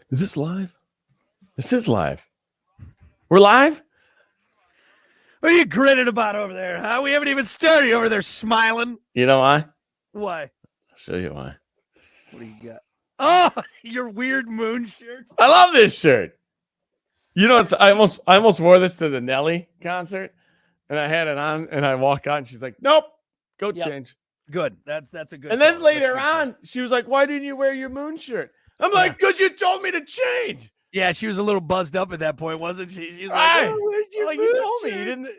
Is this live? This is live. We're live? What are you grinning about over there, huh? We haven't even started. You over there smiling. You know why? Why? I'll show you why. What do you got? Oh, your weird moon shirt. I love this shirt. You know, I almost wore this to the Nelly concert, and I had it on, and I walk out, and she's like, "Nope, go change." Good. That's a good. And then call. later on, she was like, "Why didn't you wear your moon shirt?" I'm like, "Because you told me to change." Yeah, she was a little buzzed up at that point, wasn't she? She's Right. like, "Oh, where's your like moon you told shirt? me, you didn't.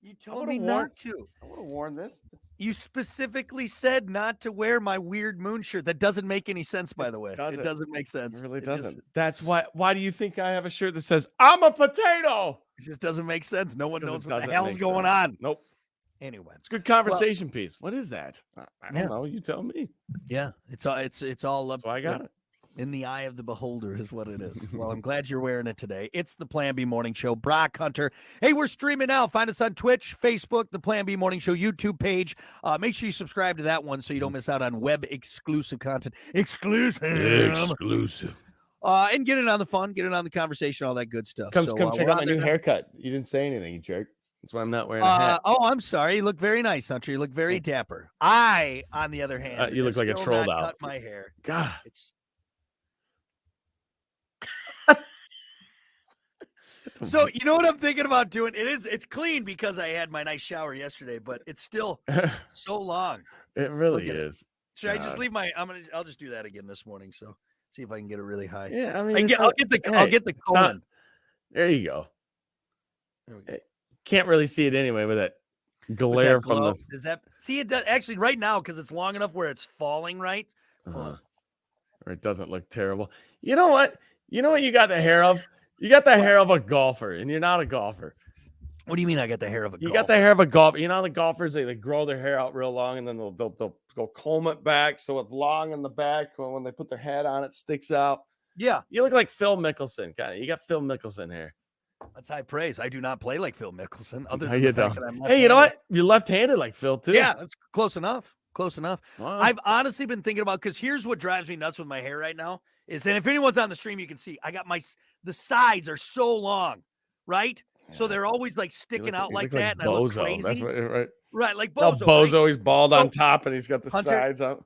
You told me not to. I would have worn this. You specifically said not to wear my weird moon shirt. That doesn't make any sense, by the way. It doesn't make sense. It really doesn't. That's why. Why do you think I have a shirt that says "I'm a potato"? It just doesn't make sense. No one knows what the doesn't hell's make going sense. on. Nope. Anyway, It's a good conversation piece. What is that? I Yeah. don't know. You tell me. yeah, it's all up. That's why I got it. In the eye of the beholder is what it is. Well, I'm glad you're wearing it today. It's the Plan B Morning Show. Brock Hunter. Hey, we're streaming now. Find us on Twitch, Facebook, the Plan B Morning Show YouTube page. Make sure you subscribe to that one so you don't miss out on web exclusive content. Exclusive. And get in on the fun, get in on the conversation, all that good stuff. Come So, check we're out my on new there now. haircut. You didn't say anything, you jerk. That's why I'm not wearing a hat. Oh, I'm sorry. You look very nice, Hunter. You look very dapper. I, on the other hand, You look like a still trolled not out. cut my hair. God. It's So you know what I'm thinking about doing? It's clean because I had my nice shower yesterday, but it's still so long. It really Look at it. is. Should I just leave my? I'll just do that again this morning. So see if I can get it really high. Yeah, I mean, I'll get the Conan. There you go. There we go. Can't really see it anyway with that With glare that from glow. the. Does that see it? Does, actually, right now because it's long enough where it's falling right. Or it doesn't look terrible. You know what? You know what you got the hair of? You got the hair of a golfer, and you're not a golfer. What do you mean? I got the hair of a You golfer? got the hair of a golfer. You know, the golfers they grow their hair out real long, and then they'll go comb it back so it's long in the back. When they put their hat on, it sticks out. Yeah, You look like Phil Mickelson, kind of. You got Phil Mickelson hair. that's high praise. I do not play like Phil Mickelson. Other No, than you the fact don't. that I'm Hey, you know left-handed. what? You're left-handed like Phil too. Yeah, that's close enough. Close enough. Wow. I've honestly been thinking about because here's what drives me nuts with my hair right now is that if anyone's on the stream, you can see I got the sides are so long, right? So they're always like sticking out like that, and I look Bozo. crazy. That's what, right? Right, like No, Bozo. Bozo, right? he's bald on So, top, and he's got the Hunter, sides out.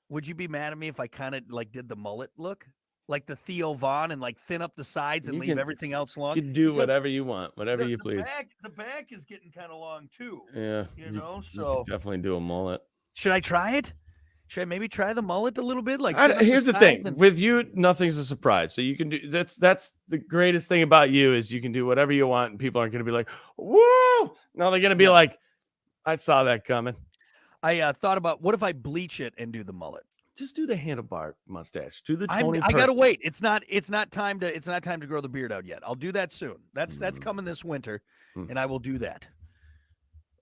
Would you be mad at me if I kind of like did the mullet look, like the Theo Vaughn, and like thin up the sides and You leave can- everything else long? You can do Because whatever you want, whatever you please. The back is getting kind of long too. Yeah, You know, you so can definitely do a mullet. should I try it? Should I maybe try the mullet a little bit? Like thin up Here's the thing: sides and- with you, nothing's a surprise. So you can do that's the greatest thing about you is you can do whatever you want, and people aren't going to be like, "Whoa!" No, they're going to be like, "I saw that coming." I thought about what if I bleach it and do the mullet? Just do the handlebar mustache. Do the I Tony. gotta wait. It's not time to grow the beard out yet. I'll do that soon. That's coming this winter, and I will do that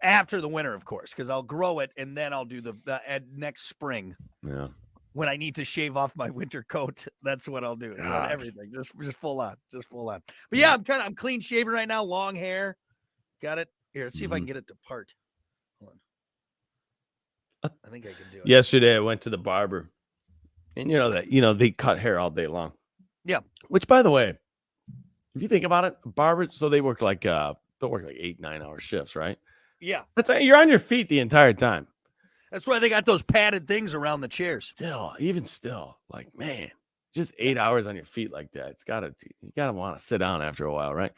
after the winter, of course, because I'll grow it and then I'll do the next spring. Yeah. When I need to shave off my winter coat, that's what I'll do. So God. everything, just full on. But yeah, I'm clean shaven right now, long hair. Got it. Here, let's see if I can get it to part. Hold on. I think I can do it. Yesterday, I went to the barber, and they cut hair all day long. Yeah. Which, by the way, if you think about it, barbers, so they work like 8-9 hour shifts, right? Yeah. You're on your feet the entire time. That's why they got those padded things around the chairs. Even still, like, man, just 8 hours on your feet like that. You gotta want to sit down after a while, right?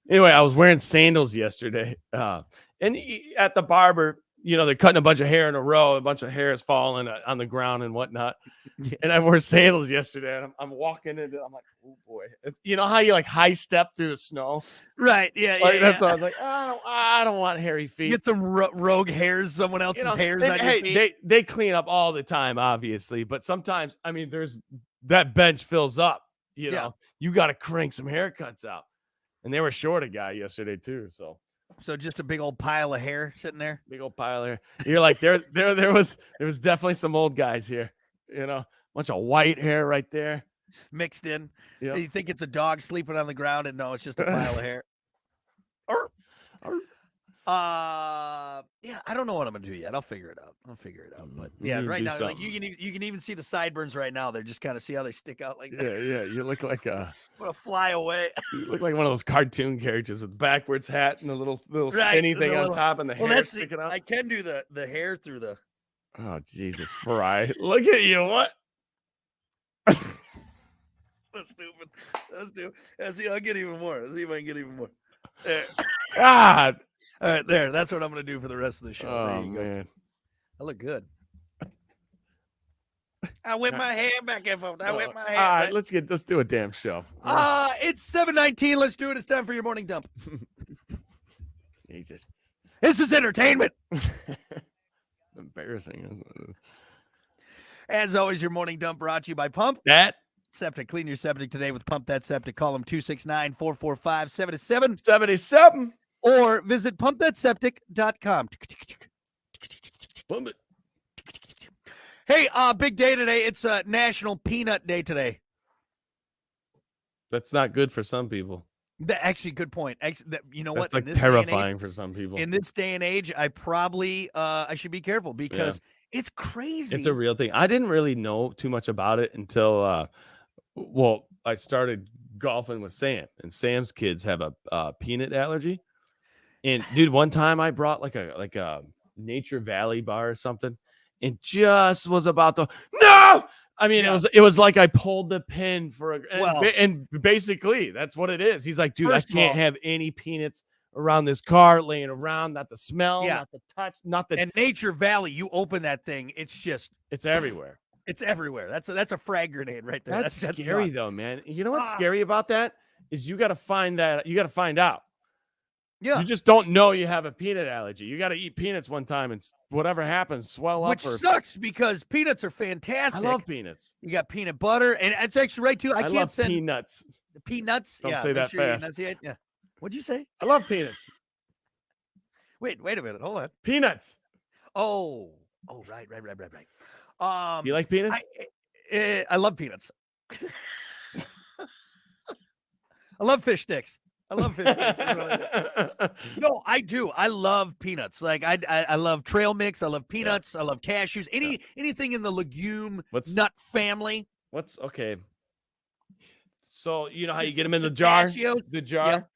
Anyway, I was wearing sandals yesterday, and at the barber, they're cutting a bunch of hair in a row. A bunch of hair is falling on the ground and whatnot. And I wore sandals yesterday, and I'm walking into. I'm like, oh boy, you know how you like high step through the snow, right? Yeah, That's why I was like, I don't want hairy feet. Get some rogue hairs, someone else's hairs on your feet. They clean up all the time, obviously, but sometimes, I mean, there's that bench fills up. You got to crank some haircuts out, and they were short a guy yesterday too, so. So just a big old pile of hair sitting there. Big old pile of hair. You're like there was definitely some old guys here. Bunch of white hair right there mixed in. Yep. You think it's a dog sleeping on the ground, and no, it's just a pile of hair. Yeah, I don't know what I'm gonna do yet. I'll figure it out. But You yeah, need to right do now, like something. you can even see the sideburns right now. They're just kind of see how they stick out like that. Yeah. You look like I'm gonna fly away. you look like one of those cartoon characters with backwards hat and a little Right. spinny The thing on little, top and the well, hair that's the sticking out. I can do the hair through the. Oh Jesus, Fry! Look at you! What? That's stupid. That's stupid. Let's see. I'll get even more. Let's see if I can get even more. There. God! All right, there. That's what I'm gonna do for the rest of the show. There Oh you go. man! I look good. I whip my hair back and forth. I whip my All hair. right, back. let's do a damn show. It's 7:19. Let's do it. It's time for your morning dump. Jesus, This is entertainment. embarrassing. Isn't it? As always, your morning dump brought to you by Pump That Septic. Clean your septic today with Pump That Septic. Call them 269-445-77 77. or visit pumpthatseptic.com. Bump it. Hey, big day today. It's National Peanut Day today. That's not good for some people. Actually, good point. You know That's what? like terrifying for some people. In this day and age, I probably I should be careful because it's crazy. It's a real thing. I didn't really know too much about it until well, I started golfing with Sam, and Sam's kids have a peanut allergy. And dude, one time I brought like a Nature Valley bar or something, and just was about to no. I mean, it was like I pulled the pin for and basically that's what it is. He's like, dude, I can't have any peanuts around this car laying around, not the smell, not the touch, not the. And Nature Valley, you open that thing, it's everywhere. It's everywhere. That's a frag grenade right there. That's scary though, man. You know what's scary about that is you got to find out. Yeah. You just don't know you have a peanut allergy. You got to eat peanuts one time and whatever happens, swell up. Which sucks because peanuts are fantastic. I love peanuts. You got peanut butter, and it's actually right too. I can't love peanuts. The peanuts. Don't say that fast. Yeah. What'd you say? I love peanuts. Wait a minute. Hold on. Peanuts. Oh, right. You like peanuts? I love peanuts. I love fish sticks. No, I do. I love peanuts. Like I love trail mix. I love peanuts. I love cashews. Anything in the legume nut family. What's okay? So you know how you get them in the jar? The jar. Yep.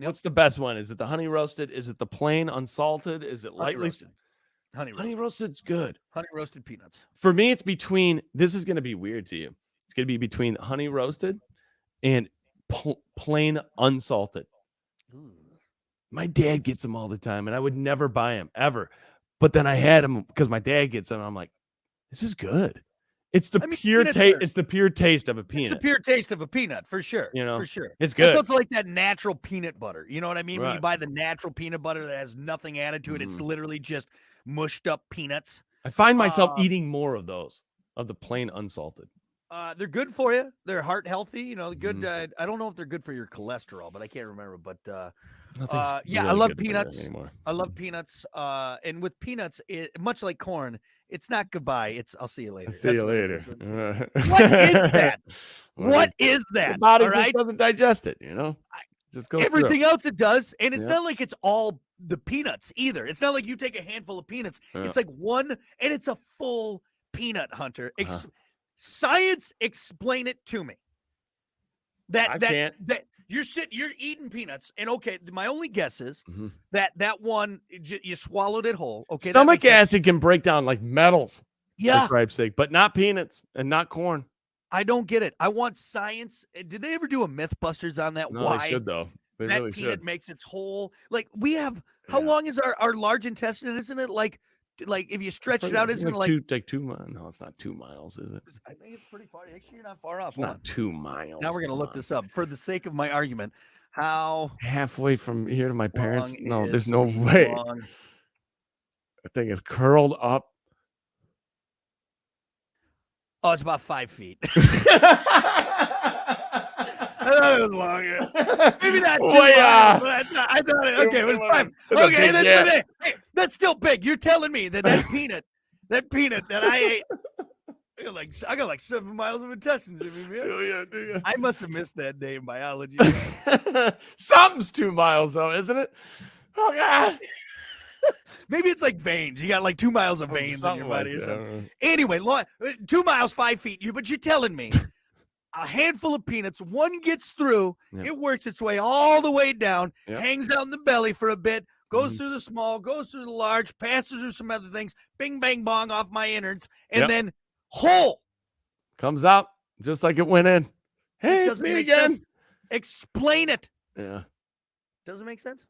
What's the best one? Is it the honey roasted? Is it the plain unsalted? Is it lightly roasted? Honey roasted's good. Honey roasted peanuts. For me, it's between. This is going to be weird to you. It's going to be between honey roasted and plain unsalted. Ooh. My dad gets them all the time, and I would never buy them ever. But then I had them because my dad gets them. And I'm like, this is good. It's the pure taste. It's the pure taste of a peanut. It's the pure taste of a peanut for sure. For sure. It's good. It's also like that natural peanut butter. You know what I mean? Right. When you buy the natural peanut butter that has nothing added to it, it's literally just mushed up peanuts. I find myself eating more of those, of the plain unsalted. They're good for you. They're heart healthy. Good. I don't know if they're good for your cholesterol, but I can't remember. But really I love peanuts. I love peanuts. And with peanuts, much like corn, it's not goodbye. It's I'll see you later. See you later. What is that? What is that? The body just doesn't digest it. Just goes everything else it does, and it's not like it's all the peanuts either. It's not like you take a handful of peanuts. It's like one, and it's a full peanut, Hunter. Science, explain it to me. That you're eating peanuts, and my only guess is that one you swallowed it whole. Okay, stomach acid can break down like metals. Yeah, for Christ's sake, but not peanuts and not corn. I don't get it. I want science. Did they ever do a MythBusters on that? No, Why they should though. They that really peanut should. makes its whole like we have. How long is our large intestine? Isn't it like if you stretch it out, isn't it like 2 miles? No, it's not 2 miles, is it? I think it's pretty far. Actually, you're not far off. It's not 2 miles. Now we're gonna look this up for the sake of my argument. How halfway from here to my parents? No, there's no way. I think it's curled up. Oh, it's about 5 feet. I thought it was longer. Maybe not too long, but I thought it was 5. Okay, that's still big. You're telling me that peanut that I ate, I got like 7 miles of intestines in me, man. I must have missed that day in biology. Something's 2 miles though, isn't it? Oh God. Maybe it's like veins. You got like 2 miles of veins in your body or something. Anyway, 2 miles, 5 feet. But you're telling me a handful of peanuts, one gets through, it works its way all the way down, hangs out in the belly for a bit, goes through the small, goes through the large, passes through some other things, bing, bang, bong off my innards, and then whole. Comes out just like it went in. Hey, It it's doesn't me make again. sense. Explain it. Yeah. Doesn't make sense.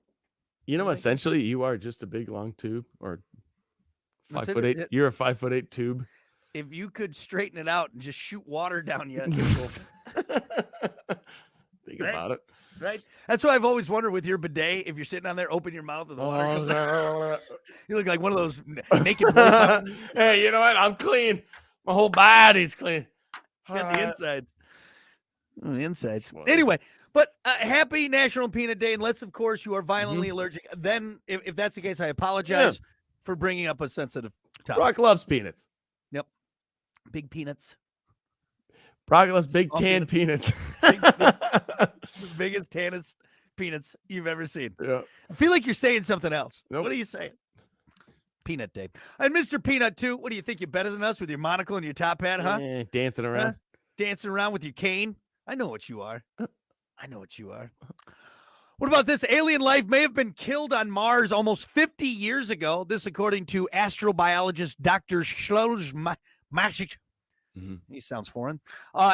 You know, essentially, you are just a big long tube, or That's 5'8". You're a 5'8" tube. If you could straighten it out and just shoot water down you, think about it. Right? That's what I've always wondered with your bidet. If you're sitting on there, open your mouth and the water comes out. You look like one of those naked boys. Hey, you know what? I'm clean. My whole body's clean. Got the insides. Oh, the insides. Anyway, but happy National Peanut Day. Unless, of course, you are violently allergic. Then, if that's the case, I apologize for bringing up a sensitive topic. Brock loves peanuts. Yep. Big peanuts. Brock loves big tan peanuts. The biggest, tannest peanuts you've ever seen. Yeah. I feel like you're saying something else. Nope. What are you saying? Peanut Day. And Mr. Peanut, too. What do you think? You're better than us with your monocle and your top hat, huh? Dancing around. Huh? Dancing around with your cane. I know what you are. I know what you are. What about this? Alien life may have been killed on Mars almost 50 years ago. This, according to astrobiologist Dr. Schloss Masic. He sounds foreign.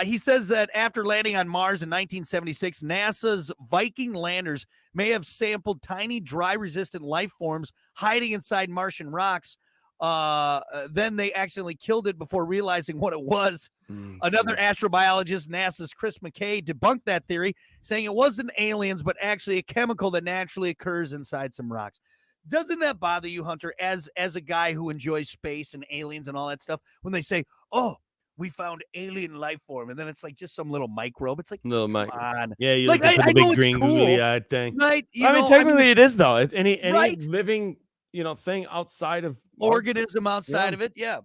He says that after landing on Mars in 1976, NASA's Viking landers may have sampled tiny dry-resistant life forms hiding inside Martian rocks. Then they accidentally killed it before realizing what it was. Another astrobiologist, NASA's Chris McKay, debunked that theory, saying it wasn't aliens, but actually a chemical that naturally occurs inside some rocks. Doesn't that bother you, Hunter, as a guy who enjoys space and aliens and all that stuff, when they say, oh, we found alien life form, and then it's like just some little microbe. It's like, little microbe. Yeah, you like, look at the know big green cool, googly-eyed thing. Right? Technically it is, though. It's any right? living, thing outside of organism outside of it. Yeah.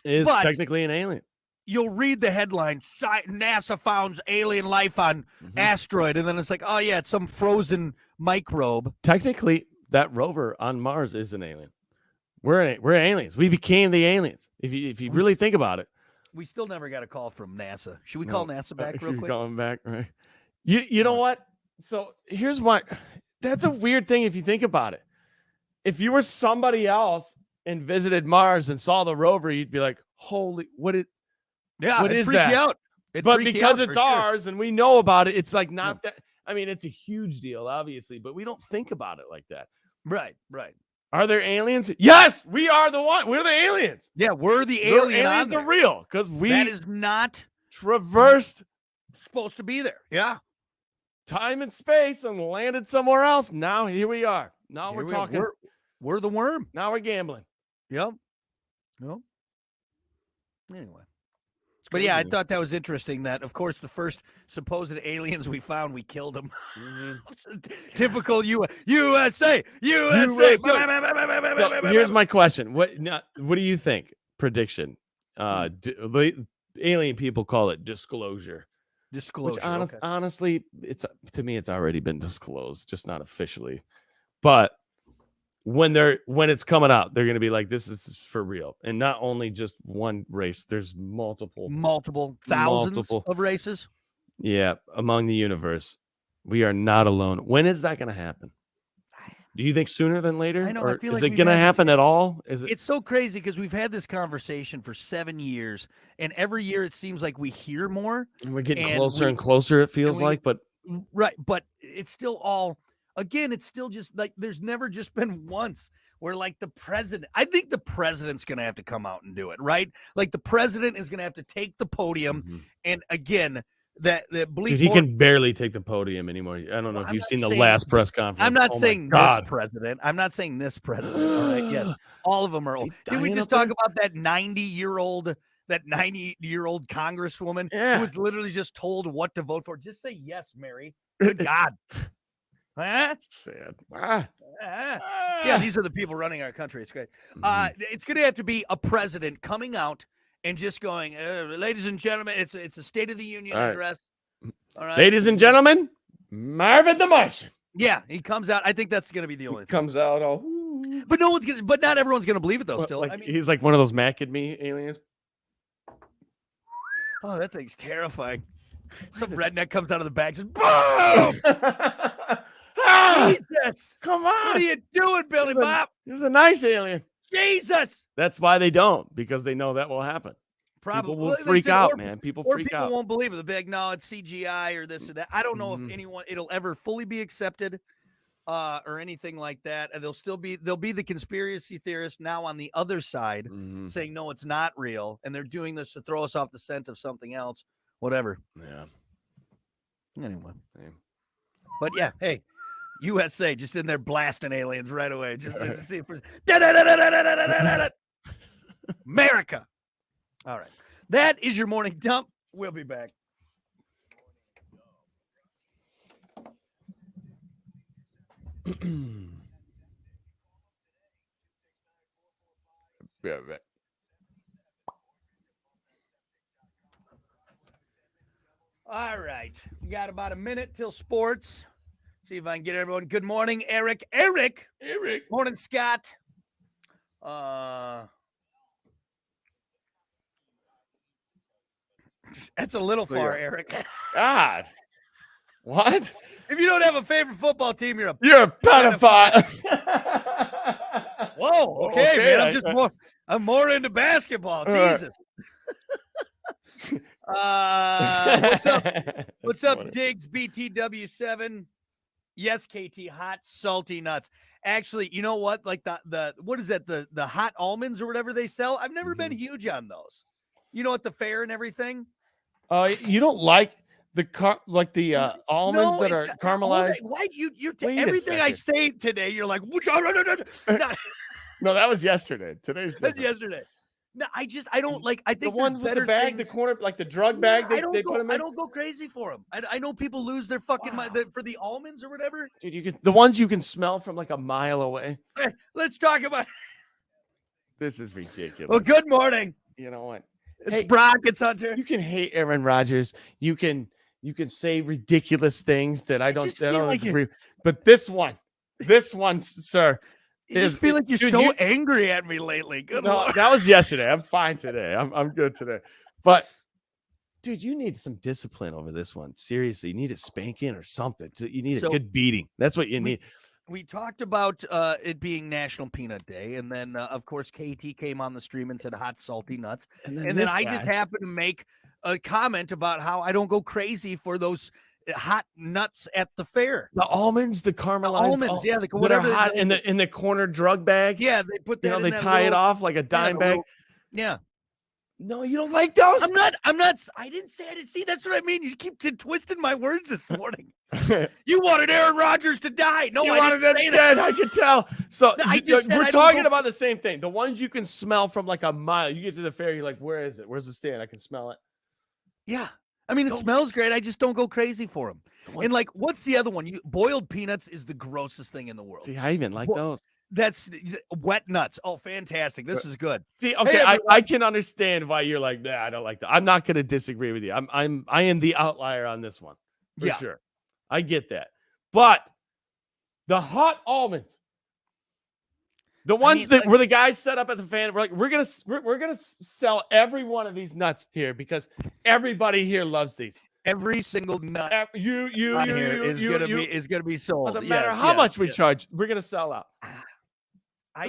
Is technically an alien. You'll read the headline, NASA founds alien life on asteroid, and then it's like, oh yeah, it's some frozen microbe. Technically, that rover on Mars is an alien. We're aliens. We became the aliens. If you really think about it. We still never got a call from NASA. Should we call NASA back real quick? Call them back, right? You know what? So here's why. That's a weird thing if you think about it. If you were somebody else and visited Mars and saw the rover, you'd be like, "Holy, what is that?" You out. But because it's ours and we know about it, it's like not that. I mean, it's a huge deal, obviously, but we don't think about it like that. Right. Are there aliens? Yes, we are the one. We're the aliens. Yeah, we're the alien. Aliens are real because that is not traversed. Supposed to be there. Yeah. Time and space and landed somewhere else. Now here we are. Now we're talking. We're the worm. Now we're gambling. Yep. Anyway. But yeah, I thought that was interesting that, of course, the first supposed aliens we found, we killed them. Typical USA. So here's my question. What do you think? Prediction. Alien people call it disclosure. Which honestly, to me, it's already been disclosed, just not officially. But when it's coming out, they're going to be like, this is for real. And not only just one race, there's thousands of races. Yeah. Among the universe, we are not alone. When is that going to happen? Do you think sooner than later? I know. Or I feel is like it going to happen at all? It's so crazy because we've had this conversation for 7 years, and every year it seems like we hear more. And we're getting closer and closer, it feels like. But it's still all... Again, it's still just like there's never just been once where like the president, I think the president's going to have to come out and do it, right? Like the president is going to have to take the podium. And again, dude, he can barely take the podium anymore. I don't know if you've seen the last press conference. I'm not saying this president. I'm not saying this president. All right. Yes. All of them are old. Did we just talk about that 90-year-old congresswoman who was literally just told what to vote for? Just say yes, Mary. Good God. Sad. Yeah, these are the people running our country. It's great. It's going to have to be a president coming out and just going, ladies and gentlemen, it's a State of the Union address. All right. Ladies and gentlemen, Marvin the Martian. Yeah, he comes out. I think that's going to be the only He thing. comes out all. But no one's going to, but not everyone's going to believe it though. Still, Like, I mean, he's like one of those Mac and Me aliens. oh, that thing's terrifying. Some is redneck comes out of the back, just boom! Ah, Jesus! come What on! are you doing, Billy He's a- Bob? He's a nice alien. Jesus! That's why they don't, because they know that will happen. Probably People will like they freak said, out, or, man. People or freak people out. won't believe it. They'll be like, no, it's CGI or this or that. I don't know Mhm. if anyone it'll ever fully be accepted or anything like that. And there'll be the conspiracy theorists now on the other side Mhm. saying no, it's not real, and they're doing this to throw us off the scent of something else. Whatever. Yeah. Anyway. Same. But yeah, hey, USA just in there blasting aliens right away. Just to see if America. All right. That is your morning dump. We'll be back. Yeah, right. All right. We got about a minute till sports. See if I can get everyone. Good morning, Eric. Eric. Morning, Scott. That's a little far, Yeah. Eric. God. What? If you don't have a favorite football team, you're a You're a pedophile. whoa. Okay, man. I- I'm more into basketball. All right. Jesus. What's up? That's What's up, funny. Diggs BTW7? Yes, KT, hot salty nuts. Actually, you know what? Like the what is that? The hot almonds or whatever they sell. I've never been huge on those. You know, at the fair and everything. You don't like the almonds that are it's- caramelized? Why you Wait a everything I second. say today? You're like, not No, that was yesterday. Today's different. yesterday. No, I don't like. I The think one there's with better the bag, things. the corner, like the drug bag. I They put them in. I don't go crazy for them. I know people lose their fucking mind for the almonds or whatever. Dude, you can the ones you can smell from like a mile away. Hey, let's talk about. This is ridiculous. Well, good morning. You know what? It's Hey, Brock. It's Hunter. You can hate Aaron Rodgers. You can say ridiculous things that I don't just feel like agree. But this one, sir. You just feel like you're dude, so angry at me lately. Good No, Lord. that was yesterday. I'm fine today. I'm good today. But dude, you need some discipline over this one. Seriously, you need a spanking or something. You need a good beating. That's what you need. We talked about it being National Peanut Day, and then of course KT came on the stream and said hot salty nuts, and then I just happened to make a comment about how I don't go crazy for those hot nuts at the fair. The almonds, the caramelized almonds, yeah, that whatever are hot in the corner drug bag. Yeah, they put that. They tie it off like a dime bag. Yeah. No, you don't like those. I'm not. I didn't say I didn't see. That's what I mean. You keep twisting my words this morning. You wanted Aaron Rodgers to die. No, I didn't say that. I could tell. So No, I just said we're I don't talking go- about the same thing. The ones you can smell from like a mile. You get to the fair, you're like, where is it? Where's the stand? I can smell it. Yeah. I mean, it smells great. I just don't go crazy for them. And like, what's the other one? Boiled peanuts is the grossest thing in the world. See, I even like those. That's wet nuts. Oh, fantastic. This is good. See, okay, Hey, I can understand why you're like, nah, I don't like that. I'm not gonna disagree with you. I am the outlier on this one for sure. I get that. But the hot almonds, the ones where the guys set up at the fan, we're like, we're gonna sell every one of these nuts here because everybody here loves these. Every single nut is gonna be sold. Doesn't matter how much we charge, we're gonna sell out. I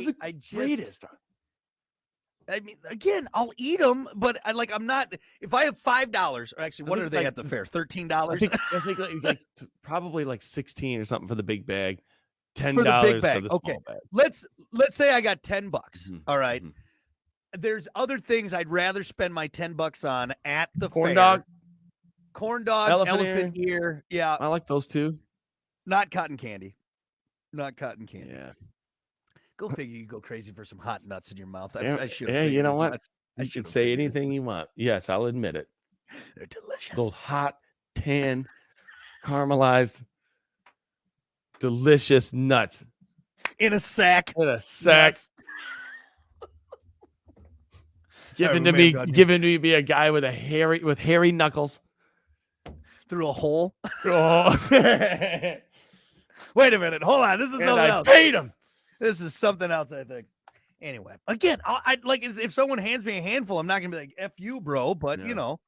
mean, again, I'll eat them, but I'm not. If I have $5, or actually, what are they at the fair? $13. I think like probably like 16 or something for the big bag, $10 for the big bag. for the small Okay, bag. let's say I got $10. All right. Mhm. There's other things I'd rather spend my $10 on at the Corn fair. dog, elephant ear. Yeah, I like those too. not cotton candy. Not cotton candy. Yeah. Go figure. You go crazy for some hot nuts in your mouth. Yeah, I should. yeah, you know what? I You should can say anything you want. Yes, I'll admit it. They're delicious. Those hot, tan, caramelized, delicious nuts in a sack. in a sack. Nuts. Given to me be a guy with hairy knuckles. Through a hole. Oh. Wait a minute. Hold on. This is And something I else. paid him. This is something else, I think. Anyway, again, I like if someone hands me a handful, I'm not gonna be like "F you, bro," but Yeah. you know.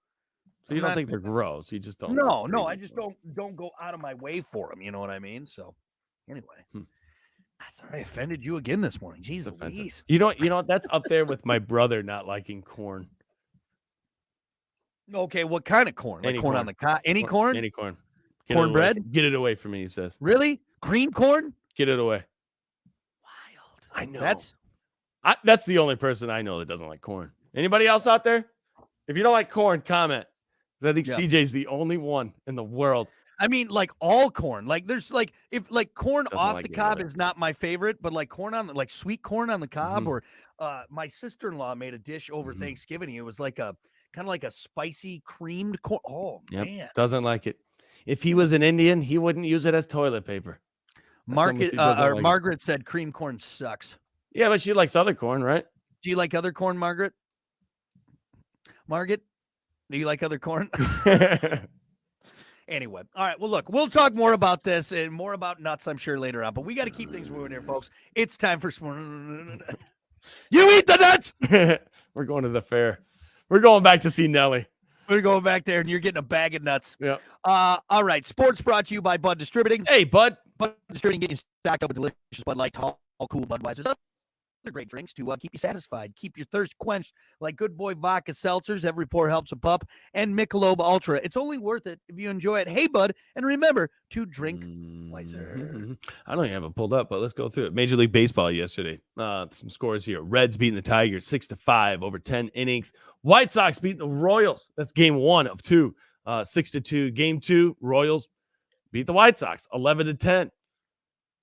So you I'm don't not- think they're gross? You just don't. No, like no, treat I just people. don't go out of my way for them. You know what I mean? So, anyway, Hmm. I thought I offended you again this morning. Jeez It's offensive. Louise. You know that's up there with my brother not liking corn. Okay, what kind of corn? Like Any corn on the cob? Any corn? Any corn. Cornbread? Get it away from me, he says. Really? Green corn? Get it away. Wild. I know. That's the only person I know that doesn't like corn. Anybody else out there? If you don't like corn, comment. 'Cause I think Yeah. CJ's the only one in the world. I mean, like all corn. Like there's like if like corn Doesn't off like the it cob either. is not my favorite, but like corn on the like sweet corn on the cob, Mhm. or my sister-in-law made a dish over Mhm. Thanksgiving. It was like a kind of like a spicy creamed corn. Oh Yep. man. Doesn't like it. If he was an Indian, he wouldn't use it as toilet paper. how much he doesn't like it. Margaret said cream corn sucks. Yeah, but she likes other corn, right? Do you like other corn, Margaret? Margaret, do you like other corn? Anyway, all right. Well, look, we'll talk more about this and more about nuts, I'm sure, later on. But we got to keep things moving here, folks. It's time for you eat the nuts. We're going to the fair. We're going back to see Nelly. We're going back there, and you're getting a bag of nuts. Yeah. All right. Sports brought to you by Bud Distributing. Hey, bud. Bud Distributing, getting stacked up with delicious Bud Light, tall, cool Budweisers. Other great drinks to keep you satisfied, keep your thirst quenched, like Good Boy Vodka Seltzers. Every pour helps a pup, and Michelob Ultra. It's only worth it if you enjoy it. Hey, bud, and remember to drink wiser. Mhm. I don't even have it pulled up, but let's go through it. Major League Baseball yesterday. Some scores here. Reds beating the Tigers 6-5 over 10 innings. White Sox beating the Royals. That's game 1 of 2. 6-2. Game 2, Royals beat the White Sox 11-10.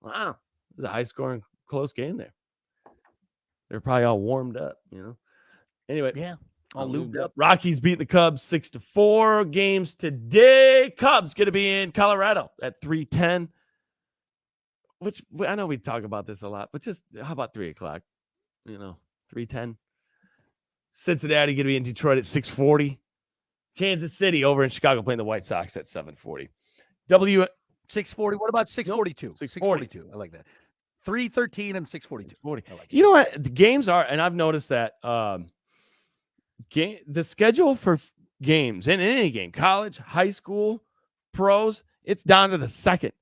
Wow. It was a high scoring, close game there. They're probably all warmed up, you know. Anyway, Yeah, all lubed up. Rockies beat the Cubs 6-4. Games today. Cubs going to be in Colorado at 3:10. Which I know we talk about this a lot, but just how about 3:00? You know, 3:10. Cincinnati going to be in Detroit at 6:40. Kansas City over in Chicago playing the White Sox at 7:40. 640. What about 642? 642. I like that. 313 and 642. 40. I like You know what? The games are, and I've noticed that the schedule for games in any game, college, high school, pros, it's down to the second.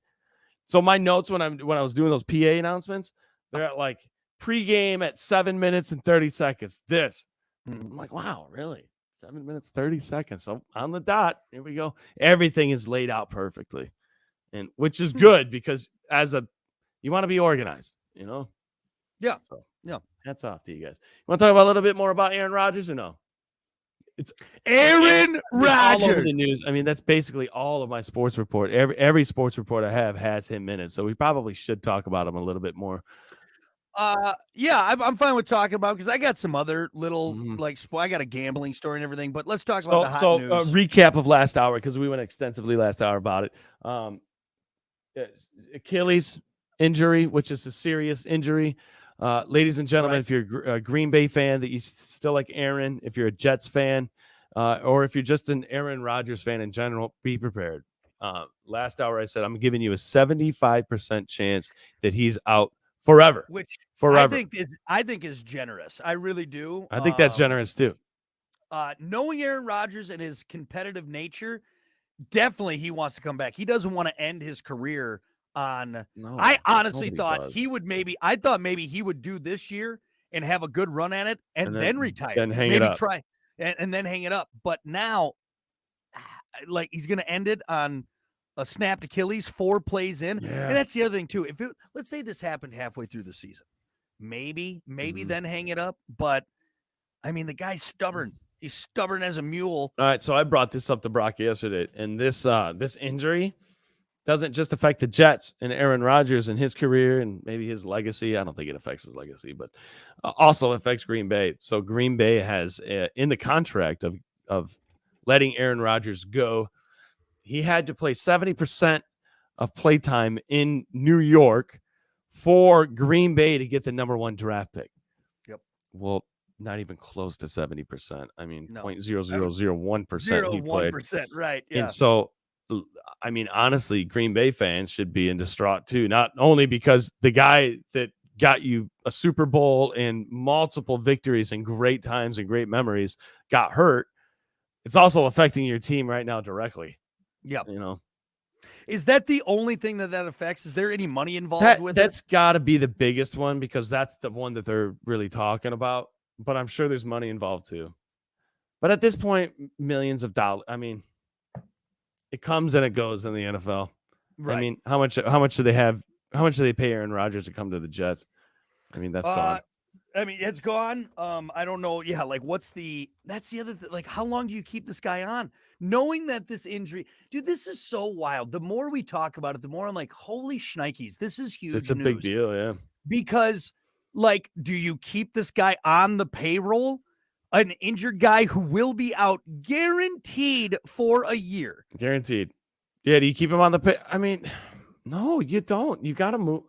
So my notes when I was doing those PA announcements, they're at like pregame at 7 minutes and 30 seconds. I'm like, wow, really? 7 minutes, 30 seconds. So on the dot, here we go. Everything is laid out perfectly. And which is good because you want to be organized, you know? Yeah. So, yeah. Hats off to you guys. You want to talk about a little bit more about Aaron Rodgers or no? It's Aaron all over Rodgers. the news. I mean, that's basically all of my sports report. Every sports report I have has him in it. So we probably should talk about him a little bit more. Yeah, I'm fine with talking about because I got some other little Mhm. I got a gambling story and everything, but let's talk about the hot news. Recap of last hour because we went extensively last hour about it. Achilles injury, which is a serious injury. Ladies and gentlemen, if you're a Green Bay fan that you still like Aaron, if you're a Jets fan, or if you're just an Aaron Rodgers fan in general, be prepared. Last hour I said I'm giving you a 75% chance that he's out forever. Which forever. I think is generous. I really do. I think that's generous too. Knowing Aaron Rodgers and his competitive nature, definitely he wants to come back. He doesn't want to end his career on. No, I honestly nobody thought does. he would I thought maybe he would do this year and have a good run at it and then retire. Then hang maybe it up. try and then hang it up. But now, like he's going to end it on a snapped Achilles 4 plays in. Yeah. And that's the other thing too. Let's say this happened halfway through the season, maybe then hang it up. But I mean, the guy's stubborn. He's stubborn as a mule. All right, so I brought this up to Brock yesterday, and this injury doesn't just affect the Jets and Aaron Rodgers and his career and maybe his legacy. I don't think it affects his legacy, but also affects Green Bay. So Green Bay has in the contract of letting Aaron Rodgers go, he had to play 70% of playtime in New York for Green Bay to get the number 1 draft pick. Yep. Well, not even close to 70%. I mean, No. 0.0001% he played. 0.1%, right? Yeah. And so I mean, honestly, Green Bay fans should be in distraught too. Not only because the guy that got you a Super Bowl and multiple victories and great times and great memories got hurt. It's also affecting your team right now directly. Yeah. Is that the only thing that affects? Is there any money involved with that's got to be the biggest one because that's the one that they're really talking about. But I'm sure there's money involved too. But at this point, millions of dollars. I mean, it comes and it goes in the NFL. Right. I mean, how much do they have? How much do they pay Aaron Rodgers to come to the Jets? I mean, that's gone. I mean, it's gone. I don't know. Yeah, like that's the other thing. Like, how long do you keep this guy on? Knowing that this injury, dude, this is so wild. The more we talk about it, the more I'm like, holy shnikes, this is huge. It's a big deal, yeah. Because, like, do you keep this guy on the payroll? An injured guy who will be out guaranteed for a year. Guaranteed. Yeah, do you keep him on the pay? I mean, no, you don't. You got to move.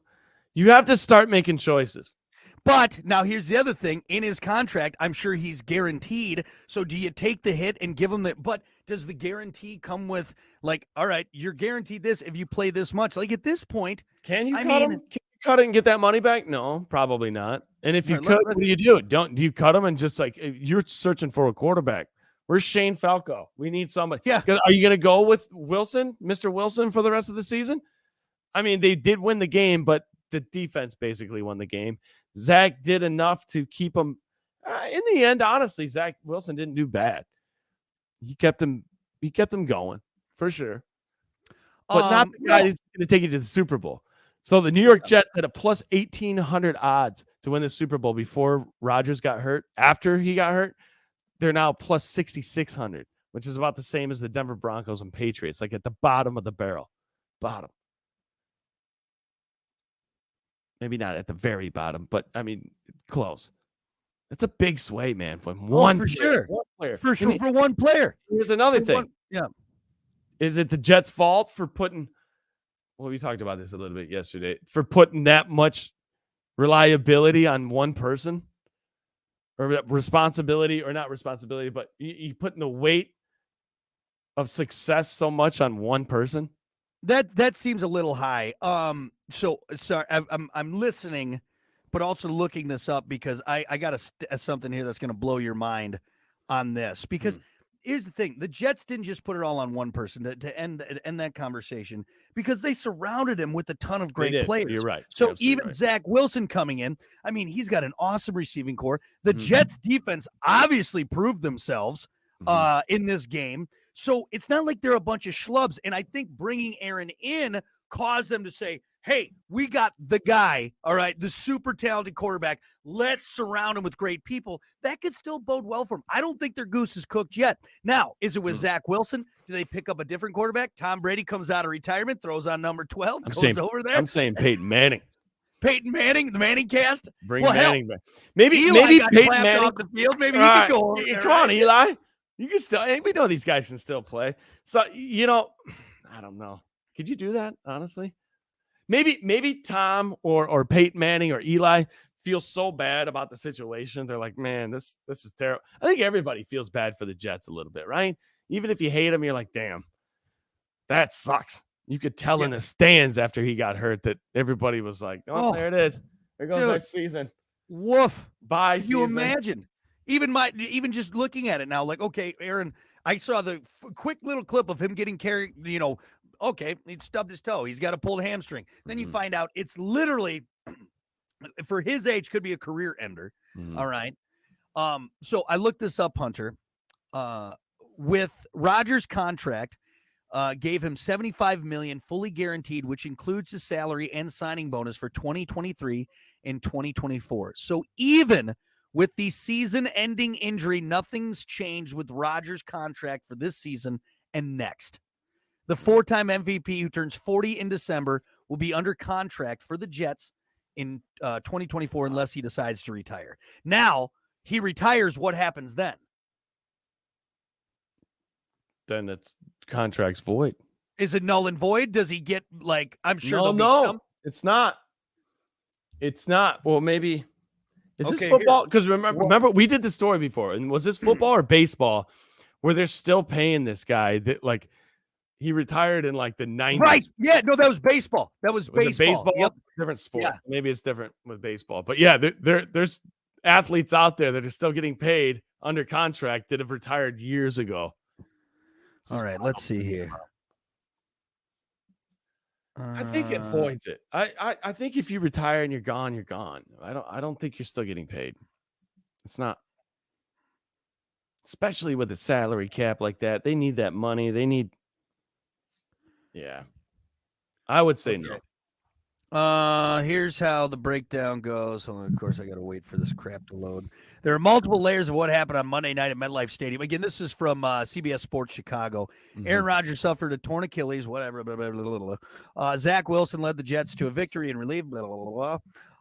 You have to start making choices. But now here's the other thing. In his contract, I'm sure he's guaranteed. So do you take the hit and give him the – but does the guarantee come with, like, all right, you're guaranteed this if you play this much? Like, at this point – Can you cut him? Can you cut it and get that money back? No, probably not. And if you could, what do you do? Do you cut him and just, like, you're searching for a quarterback. Where's Shane Falco? We need somebody. Yeah. Are you going to go with Wilson, Mr. Wilson, for the rest of the season? I mean, they did win the game, but the defense basically won the game. Zach did enough to keep him. In the end, honestly, Zach Wilson didn't do bad. He kept him going for sure. But not the guy who's going to take you to the Super Bowl. So the New York Jets had a plus 1,800 odds to win the Super Bowl before Rodgers got hurt. After he got hurt, they're now plus 6,600, which is about the same as the Denver Broncos and Patriots, like at the bottom of the barrel. Bottom. Maybe not at the very bottom, but I mean, close. It's a big sway, man, from one for player. Sure. One player. For sure, for one player. Here's another thing. Yeah. Is it the Jets' fault for putting – well, we talked about this a little bit yesterday. For putting that much reliability on one person? Or responsibility, or not responsibility, but you putting the weight of success so much on one person? That seems a little high. So sorry, I'm listening, but also looking this up because I got something here that's going to blow your mind on this. Because here's the thing: the Jets didn't just put it all on one person to end that conversation, because they surrounded him with a ton of great players. You're right. So even Zach Wilson coming in, I mean, he's got an awesome receiving core. The Jets defense obviously proved themselves in this game. So it's not like they're a bunch of schlubs. And I think bringing Aaron in caused them to say, hey, we got the guy, all right, the super talented quarterback. Let's surround him with great people. That could still bode well for him. I don't think their goose is cooked yet. Now, is it with Zach Wilson? Do they pick up a different quarterback? Tom Brady comes out of retirement, throws on number 12, over there. I'm saying Peyton Manning. Peyton Manning, the Manning cast? Bring Manning back. Maybe Peyton Manning off the field. Maybe he could go over there. Come on, Eli. You can still, we know these guys can still play. So, I don't know. Could you do that, honestly? Maybe Tom or Peyton Manning or Eli feel so bad about the situation. They're like, man, this is terrible. I think everybody feels bad for the Jets a little bit, right? Even if you hate them, you're like, damn, that sucks. You could tell in the stands after he got hurt that everybody was like, oh, there it is. There goes our season. Woof. Bye, Can you imagine? Even just looking at it now, like, okay, Aaron, I saw the quick little clip of him getting carried, okay, he stubbed his toe. He's got a pulled hamstring. Then you find out it's literally, for his age, could be a career ender. All right. So I looked this up, Hunter. With Rodgers' contract, gave him $75 million fully guaranteed, which includes his salary and signing bonus for 2023 and 2024. So even with the season-ending injury, nothing's changed with Rodgers' contract for this season and next. The four-time MVP who turns 40 in December will be under contract for the Jets in 2024 unless he decides to retire. Now, he retires, what happens then? Then it's contract's void. Is it null and void? Does he get, like, I'm sure No, it's not. It's not. Well, maybe. Is this football? Because remember, we did the story before. And was this football or baseball where they're still paying this guy that, like, He retired in like the 90s. Right. Yeah. No, that was baseball. That was Was it baseball? Yep. Different sport. Yeah. Maybe it's different with baseball. But yeah, there's athletes out there that are still getting paid under contract that have retired years ago. All right. Let's see here. I think it voids it. I think if you retire and you're gone, you're gone. I don't think you're still getting paid. It's not, especially with a salary cap like that. They need that money. They need. Yeah, I would say no. Here's how the breakdown goes. Of course, I got to wait for this crap to load. There are multiple layers of what happened on Monday night at MetLife Stadium. Again, this is from CBS Sports Chicago. Aaron Rodgers suffered a torn Achilles, whatever. Blah, blah, blah, blah, blah. Zach Wilson led the Jets to a victory and relief. Blah, blah, blah,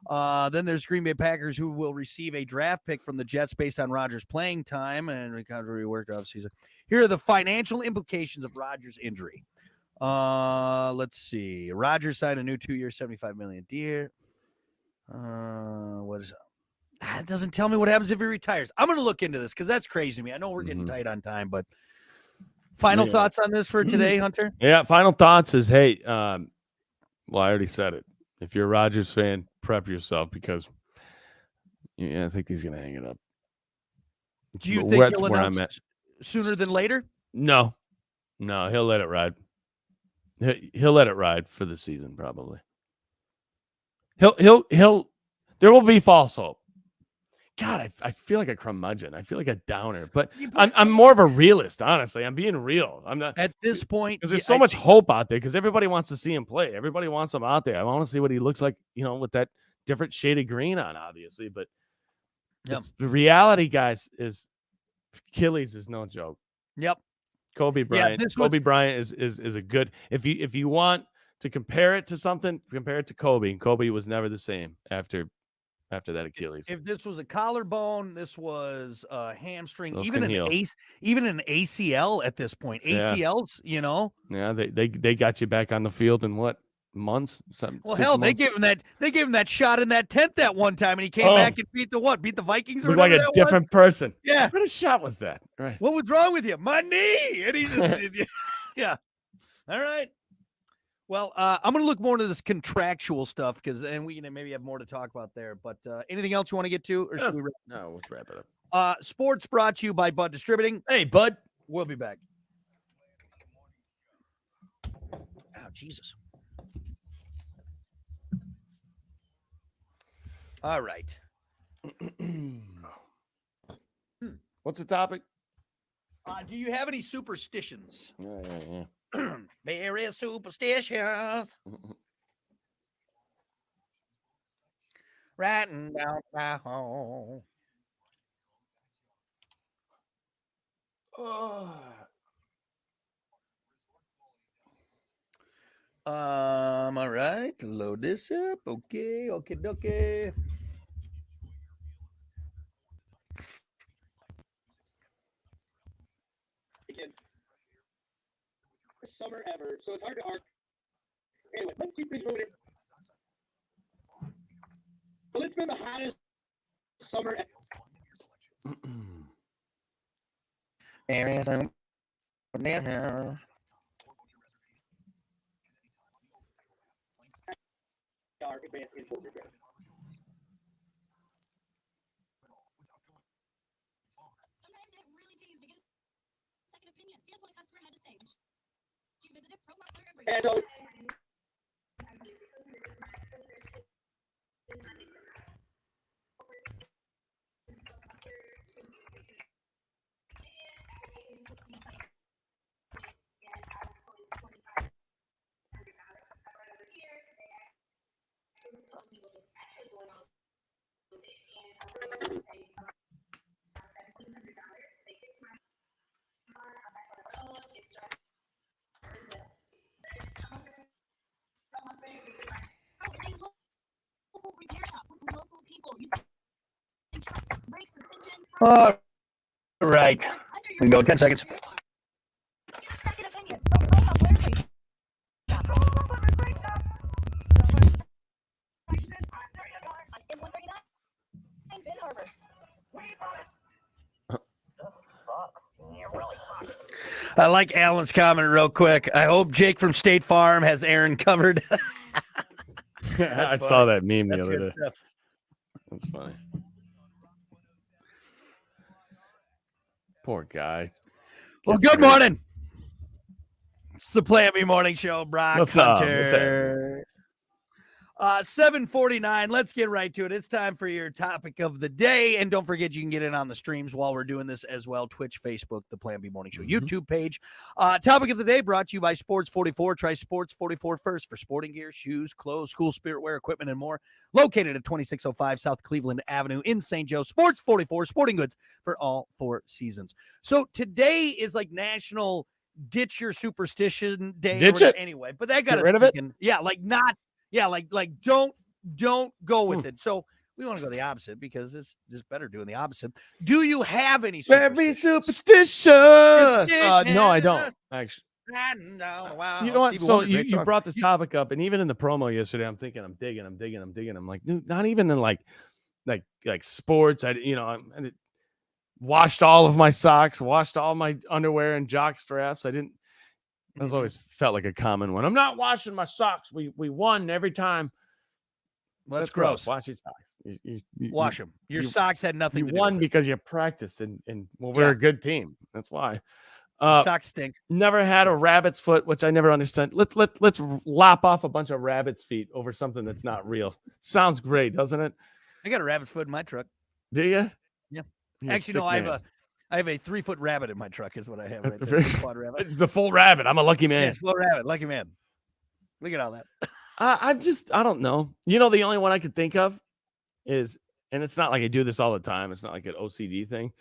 blah. Then there's Green Bay Packers, who will receive a draft pick from the Jets based on Rodgers' playing time and recovery worked off season. Here are the financial implications of Rodgers' injury. Let's see. Rodgers signed a new 2-year, $75 million deal. What is it? It doesn't tell me what happens if he retires. I'm going to look into this because that's crazy to me. I know we're getting tight on time, but final thoughts on this for today, Hunter? Yeah, final thoughts is, hey, well, I already said it. If you're a Rodgers fan, prep yourself because I think he's going to hang it up. Do you think he'll announce sooner than later? No, he'll let it ride. He'll let it ride for the season, probably. He'll. There will be false hope. God, I feel like a curmudgeon. I feel like a downer, but I'm more of a realist. Honestly, I'm being real. I'm not at this point because there's so much hope out there. Because everybody wants to see him play. Everybody wants him out there. I want to see what he looks like. With that different shade of green on, obviously. But the reality, guys, is Achilles is no joke. Yep. Kobe Bryant. Kobe Bryant is a good. If you want to compare it to something, compare it to Kobe. Kobe was never the same after that Achilles. If this was a collarbone, this was a hamstring, Those even an ACL at this point. ACLs, Yeah, they got you back on the field in what months? Well, hell, months? they gave him that shot in that tent that one time, and he came back and beat the Vikings. Or looked like a different person. Yeah, what kind of shot was that? Right. What was wrong with you? My knee. And he's yeah. All right. Well, I'm going to look more into this contractual stuff then we maybe have more to talk about there. But anything else you want to get to, or should we? No, let's wrap it up. Sports brought to you by Bud Distributing. Hey, Bud. We'll be back. Oh, Jesus. All right. What's the topic? Do you have any superstitions? Yeah. Very superstitious. Writing down my home. All right. Load this up. Okay. Summer ever, so it's hard to argue. Anyway, let's keep things moving. Well, it's been the hottest summer ever. Our advanced influencer grade. Sometimes it really pays to get a second opinion. Here's what a customer had to say. She visited Pro-Mark And so, All right. We go 10 seconds. I like Alan's comment real quick. I hope Jake from State Farm has Aaron covered. I saw funny. that meme the That's other good day. stuff. That's funny. Poor guy. Well, Gets good hurt. morning. It's the Plan B Morning Show. Brock What's up? What's Hunter. 7:49. Let's get right to it. It's time for your topic of the day. And don't forget, you can get in on the streams while we're doing this as well. Twitch, Facebook, the Plan B Morning Show YouTube page. Topic of the day brought to you by Sports 44. Try Sports 44 first for sporting gear, shoes, clothes, school spirit wear, equipment, and more. Located at 2605 South Cleveland Avenue in St. Joe. Sports 44, sporting goods for all 4 seasons. So today is like National Ditch Your Superstition Day. Ditch it? Anyway, but that got Get rid of it? Yeah, like not. Yeah, like don't go with it. So we want to go the opposite because it's just better doing the opposite. Do you have any Very superstitions? superstitious. No, I don't. Actually, you know what? So you brought this topic up, and even in the promo yesterday, I'm thinking, I'm digging. I'm like, dude, not even in like sports. I washed all of my socks, washed all my underwear and jock straps. I didn't. That's always felt like a common one. I'm not washing my socks. We won every time. Well, that's gross. Wash your socks. You Wash them. Your socks had nothing You to do won with because you practiced, and well, we're a good team. That's why. it. Socks stink. Never had a rabbit's foot, which I never understand. Let's lop off a bunch of rabbit's feet over something that's not real. Sounds great, doesn't it? I got a rabbit's foot in my truck. Do you? Yeah. You're a Actually, stick no, I man. have a 3-foot rabbit in my truck is what I have right there. Quad rabbit. It's the full rabbit. I'm a lucky man. Yes, full rabbit. Lucky man. Look at all that. I don't know. You know, the only one I could think of is, and it's not like I do this all the time. It's not like an OCD thing.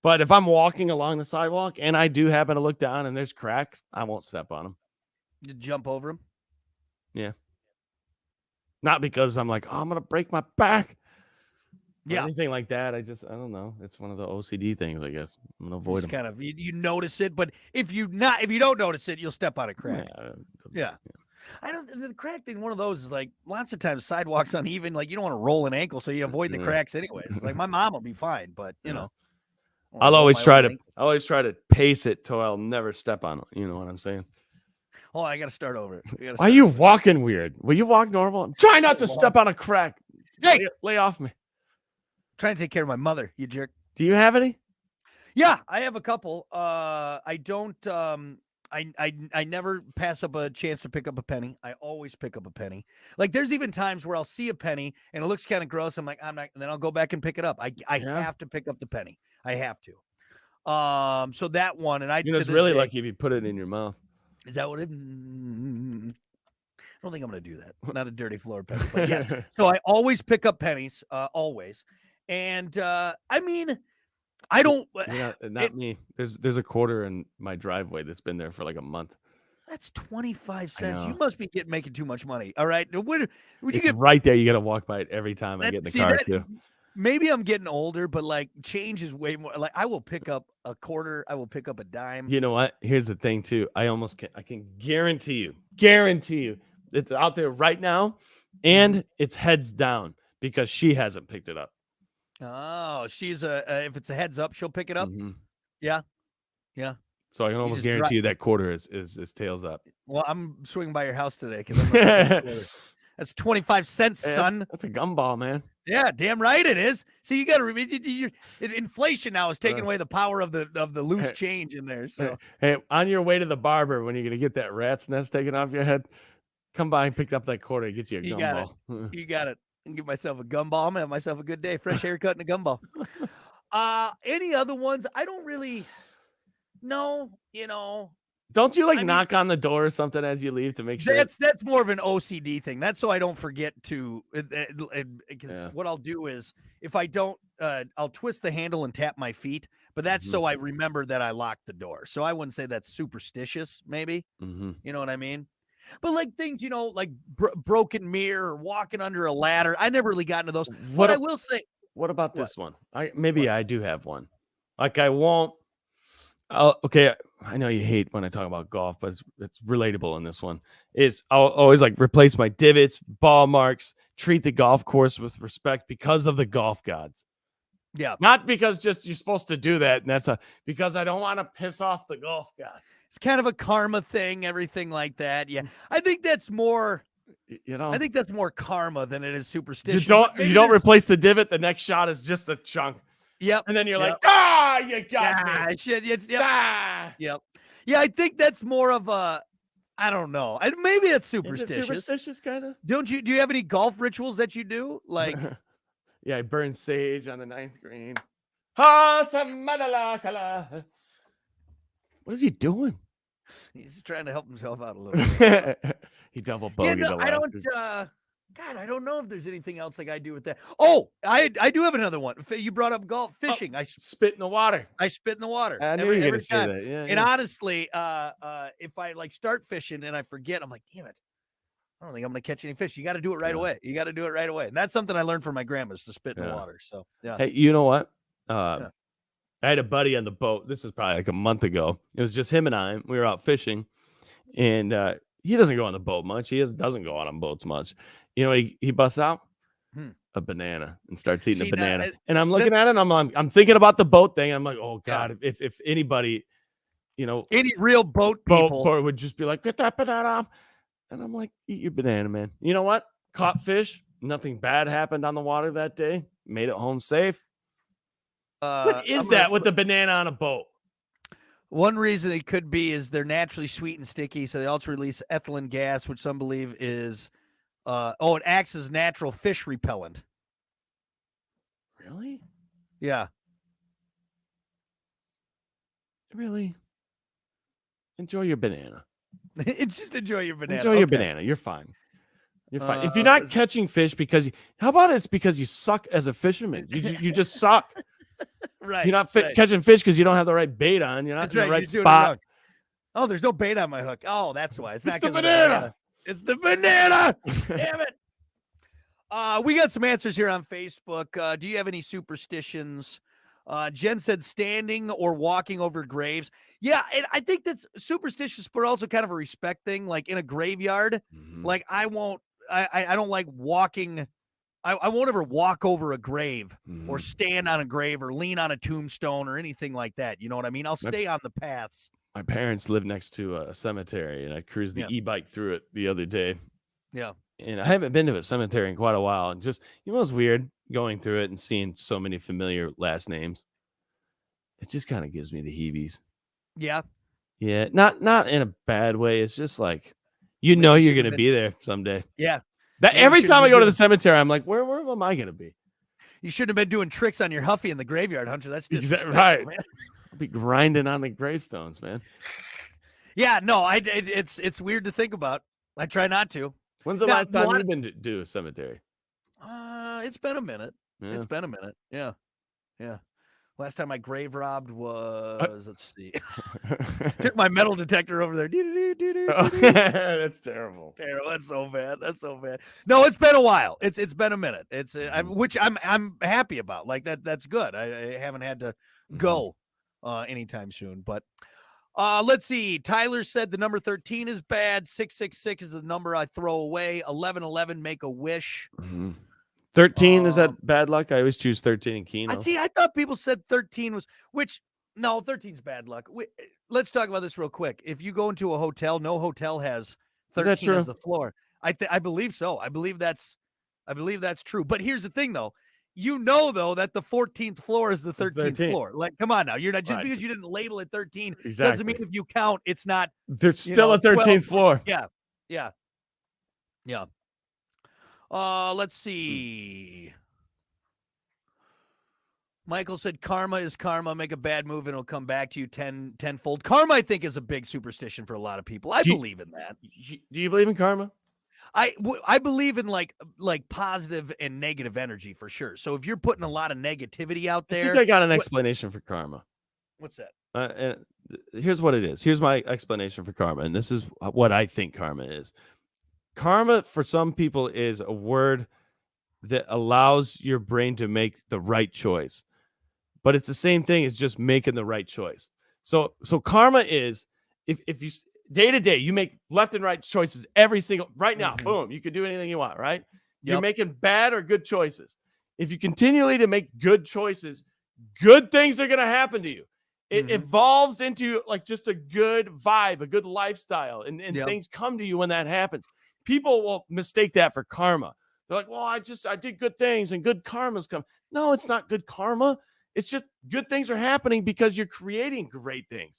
But if I'm walking along the sidewalk and I do happen to look down and there's cracks, I won't step on them. You jump over them. Yeah. Not because I'm like, oh, I'm going to break my back. Or anything like that. I don't know. It's one of the OCD things, I guess. I'm going to avoid them. Kind of, you notice it, but if you don't notice it, you'll step on a crack. Yeah. I don't. The crack thing, one of those is like lots of times sidewalks uneven. Like you don't want to roll an ankle, so you avoid the cracks anyways. It's like my mom will be fine, but you know, I'll always try to pace it till I'll never step on it. You know what I'm saying? Oh, I got to start over. Why are you walking weird? Will you walk normal? I'm trying not to step on a crack. Hey, lay off me. Trying to take care of my mother. You jerk. Do you have any? Yeah, I have a couple. I don't. I never pass up a chance to pick up a penny. I always pick up a penny. Like there's even times where I'll see a penny and it looks kind of gross. I'm like, I'm not, and then I'll go back and pick it up. I have to pick up the penny. I have to. So that one, and It's really lucky if you put it in your mouth. Is that what it? I don't think I'm going to do that. Not a dirty floor penny, but yes. So I always pick up pennies, always. And I mean, I don't. Not me. There's a quarter in my driveway that's been there for like a month. That's 25 cents. You must be making too much money. All right. When you get right there, you got to walk by it every time I get in the car too. Maybe I'm getting older, but like change is way more. Like I will pick up a quarter. I will pick up a dime. You know what? Here's the thing too. I can guarantee you, it's out there right now, and it's heads down because she hasn't picked it up. Oh, she's if it's a heads up, she'll pick it up. Mm-hmm. Yeah. So I can almost guarantee you that quarter is tails up. Well, I'm swinging by your house today because that's 25 cents, son. That's a gumball, man. Yeah, damn right it is. See, you got to remember, inflation now is taking away the power of the loose change in there. So, hey, on your way to the barber, when you're gonna get that rat's nest taken off your head, come by and pick up that quarter. Get you a gumball. You got it. And give myself a gumball. I'm gonna have myself a good day. Fresh haircut and a gumball. Any other ones? I don't really know. Don't you knock on the door or something as you leave to make sure? That's more of an OCD thing. That's so I don't forget to. Because what I'll do is if I don't, I'll twist the handle and tap my feet. But that's so I remember that I locked the door. So I wouldn't say that's superstitious. Maybe you know what I mean. But like things, like broken mirror or walking under a ladder. I never really got into those. What I will say. What about this one? I do have one. Like I won't. Okay, I know you hate when I talk about golf, but it's relatable in this one. I'll always replace my divots, ball marks, treat the golf course with respect because of the golf gods. Yeah. Not because just you're supposed to do that. And because I don't want to piss off the golf gods. It's kind of a karma thing, everything like that. Yeah. I think that's more karma than it is superstition. You don't replace the divot. The next shot is just a chunk. Yep. And then you're Yep. like, you got me. Shit. Yep. Ah. Yep. Yeah, I think that's more of a, I don't know. Maybe it's Is superstitious. it superstitious kind of? Do you have any golf rituals that you do? Like, yeah, I burn sage on the 9th green. Ha, samadala kala. What is he doing? he's trying to help himself out a little bit. He double Yeah, bogeyed no, the I last don't. two. God, I don't know if there's anything else like I do with that. Oh, I do have another one. You brought up golf fishing. I Spit in the water. spit in the water. I knew you were every gonna say time. that. Yeah, And yeah. honestly, if I like start fishing and I forget, I'm like, damn it. I don't think I'm gonna catch any fish. You got to do it right Yeah. away. You got to do it right away. And that's something I learned from my grandma is to spit in the Yeah. water. So yeah. Hey, you know what? Yeah. I had a buddy on the boat. This is probably like a month ago. It was just him and I. We were out fishing, and he doesn't go on the boat much. He doesn't go out on boats much. You know, he busts out a banana and starts eating See, a now, banana. And I'm looking at it, and I'm thinking about the boat thing. I'm like, oh Yeah. God, if anybody, Any real boat people. boat would just be like, get that banana off. And I'm like, eat your banana, man. You know what? Caught fish. Nothing bad happened on the water that day. Made it home safe. What is that with the banana on a boat? One reason it could be is they're naturally sweet and sticky, so they also release ethylene gas, which some believe is it acts as natural fish repellent. Really? Yeah. Really? Enjoy your banana. It's just enjoy your banana. Enjoy your Okay. banana. You're fine. You're fine. If you're not catching fish how about it's because you suck as a fisherman? You just suck. Right. You're not right. catching fish because you don't have the right bait on. You're not That's in the right. right You're doing it spot. wrong. Oh, there's no bait on my hook. Oh, that's why. It's not the 'cause of banana. It's the banana. Damn it. We got some answers here on Facebook. Do you have any superstitions? Jen said standing or walking over graves. Yeah, and I think that's superstitious, but also kind of a respect thing. Like in a graveyard, Mhm. like I don't like walking. I won't ever walk over a grave or Mhm. stand on a grave or lean on a tombstone or anything like that. You know what I mean? I'll stay on the paths. My parents live next to a cemetery, and I cruised the Yeah. e-bike through it the other day. Yeah. And I haven't been to a cemetery in quite a while. And just, what's weird going through it and seeing so many familiar last names. It just kind of gives me the heebies. Yeah. Yeah, not in a bad way. It's just like, you're Maybe going should've to been- be there someday. Yeah. That Maybe every should've time I been go to the doing- cemetery, I'm like, where am I going to be? You shouldn't have been doing tricks on your Huffy in the graveyard, Hunter. That's disrespectful, right. man. I'll be grinding on the gravestones, man. Yeah, no, it's weird to think about. I try not to. When's the Now, last time what- you've been to do a cemetery? It's been a minute. Yeah. It's been a minute. Yeah. Yeah. Last time I grave robbed was, let's see. Took my metal detector over there. That's terrible. Terrible. That's so bad. That's so bad. No, it's been a while. It's been a minute. It's which I'm happy about. Like that's good. I haven't had to go anytime soon. But let's see. Tyler said the number 13 is bad. 666 is the number I throw away. 1111 make a wish. 13 is that bad luck? I always choose 13 in Keno. I thought people said 13 was no, 13's bad luck. Let's talk about this real quick. If you go into a hotel, no hotel has 13 as the floor. I believe so. I believe that's true. But here's the thing though. Though that the 14th floor is the 13th floor. Like, come on now. You're not just because you didn't label it 13 doesn't mean if you count it's not. There's still a 13th floor. Yeah. Let's see. Michael said karma is karma. Make a bad move and it'll come back to you tenfold. Karma, I think, is a big superstition for a lot of people. I believe in that. Do you believe in karma? I believe in like positive and negative energy for sure. So if you're putting a lot of negativity out I there, think I got an explanation for karma. what's that? And here's what it is. Here's my explanation for karma. And this is what I think karma is. Karma for some people is a word that allows your brain to make the right choice. But it's the same thing as just making the right choice. So karma is if you day to day you make left and right choices every single right now. Boom, you can do anything you want, right? You're making bad or good choices. if you continually to make good choices, good things are going to happen to you. It evolves into like just a good vibe, a good lifestyle, and Yep. things come to you when that happens. People will mistake that for karma. They're like, well, I did good things and good karma's come. No, it's not good karma. It's just good things are happening because you're creating great things.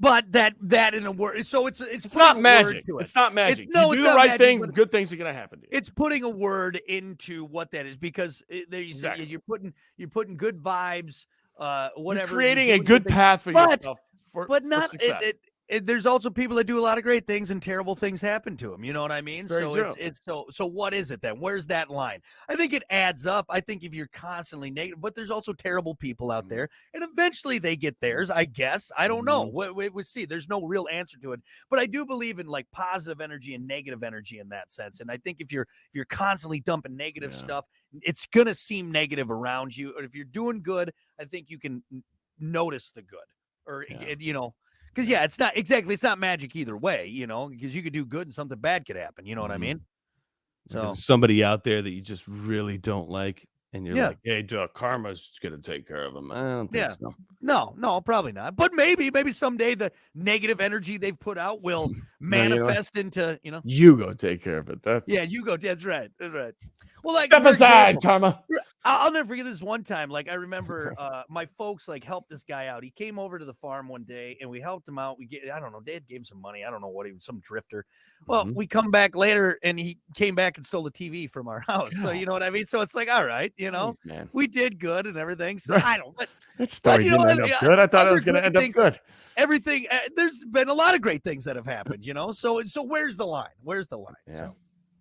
But that in a word, so it's not putting a word magic. to it. It's not magic. no, You it's do the not right magic, thing, but good things are going to happen to you. it's putting a word into what that is, because there you say Exactly. you're putting good vibes, whatever. You're creating a doing good things. path for But- yourself. But for not success. there's also people that do a lot of great things and terrible things happen to them. You know what I mean? Very So true. it's so what is it then? Where's that line? I think it adds up. I think if you're constantly negative, but there's also terrible people out there, and eventually they get theirs. I guess I don't know. We see. There's no real answer to it, but I do believe in like positive energy and negative energy in that sense. And I think if you're constantly dumping negative Yeah. stuff, it's gonna seem negative around you. Or if you're doing good, I think you can notice the good. Or because it's not magic either way, because you could do good and something bad could happen. You know what I mean? Because So there's somebody out there that you just really don't like, and you're Yeah. like, hey, karma's going to take care of them. I don't think Yeah. so. no, probably not. But maybe someday the negative energy they've put out will No, you know what? manifest into, You go take care of it. That's Yeah, you go. That's right. That's right. Well, like step for aside, example, karma. I'll never forget this one time. Like I remember my folks like helped this guy out. He came over to the farm one day and we helped him out. I don't know, Dad gave him some money. I don't know what he was, some drifter. Well, we come back later and he came back and stole the TV from our house. So you know what I mean? So it's like, all right, Jeez, man. we did good and everything. So I don't but That story you know didn't end what, up good. I thought it other was going to great end up things- good. everything there's been a lot of great things that have happened, So where's the line? Where's the line? Yeah. So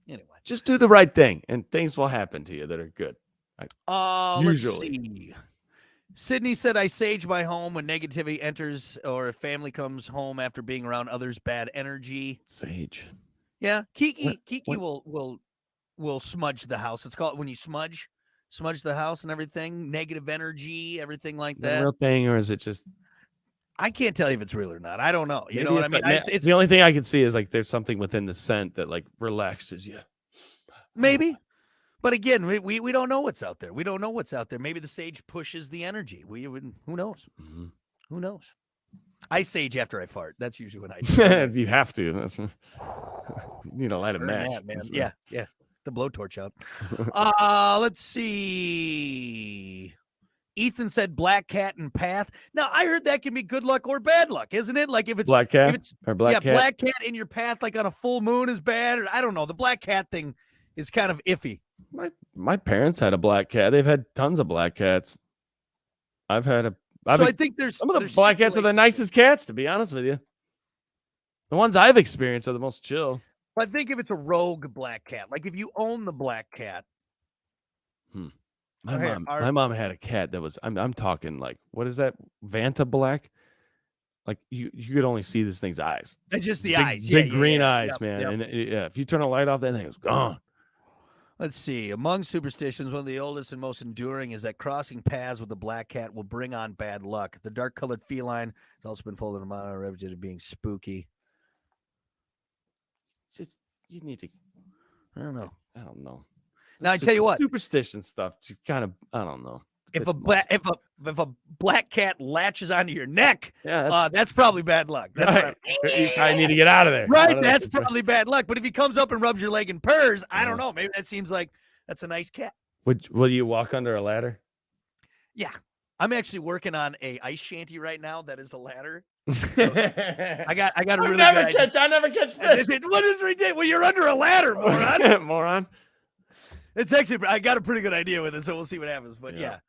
anyway. Just do the right thing, and things will happen to you that are good. Let's Usually. see. Sydney said, I sage my home when negativity enters or if family comes home after being around others' bad energy. Sage. Yeah. Kiki what- will smudge the house. It's called when you smudge the house and everything, negative energy, everything like Is that a that. real thing, or is it just I can't tell you if it's real or not. I don't know. You maybe know what I it's mean? like- It's the only thing I can see is like there's something within the scent that like relaxes you. maybe. But again, we don't know what's out there. We don't know what's out there. Maybe the sage pushes the energy. Who knows? Mhm. Who knows? I sage after I fart. That's usually when I do. You have to. You need to light a Burn match. that, man. Yeah. The blowtorch out. Let's see. Ethan said black cat and path. Now I heard that can be good luck or bad luck, isn't it? Like if it's Black cat if it's or black cat. black cat in your path, like on a full moon is bad, or I don't know. The black cat thing is kind of iffy. My parents had a black cat. They've had tons of black cats. I've had a. So I think there's some of the there's black cats are the stipulations. nicest cats, to be honest with you. The ones I've experienced are the most chill. I think if it's a rogue black cat, like if you own the black cat, My mom had a cat that was. I'm talking like, what is that? Vanta black. Like you could only see this thing's eyes. it's just the big, eyes, big green eyes, Yep, man. yep. And if you turn a light off, that thing was gone. Let's see. Among superstitions, one of the oldest and most enduring is that crossing paths with the black cat will bring on bad luck. The dark-colored feline has also been folded in a reputation of being spooky. It's just you need to. I don't know. I don't know. Now I tell you what, superstition stuff. You kind of. I don't know. if a black cat latches onto your neck, Yeah, that's probably bad luck. That's right. You probably need to get out of there. right. Out of that That's situation. probably bad luck. But if he comes up and rubs your leg and purrs, I don't Yeah. know. Maybe that seems like that's a nice cat. Will you walk under a ladder? Yeah. I'm actually working on a ice shanty right now. That is a ladder. I I got a I really never good idea. catch. I never catch fish. What is ridiculous? Well, you're under a ladder, moron. Moron. It's actually I got a pretty good idea with it, so we'll see what happens. But Yeah.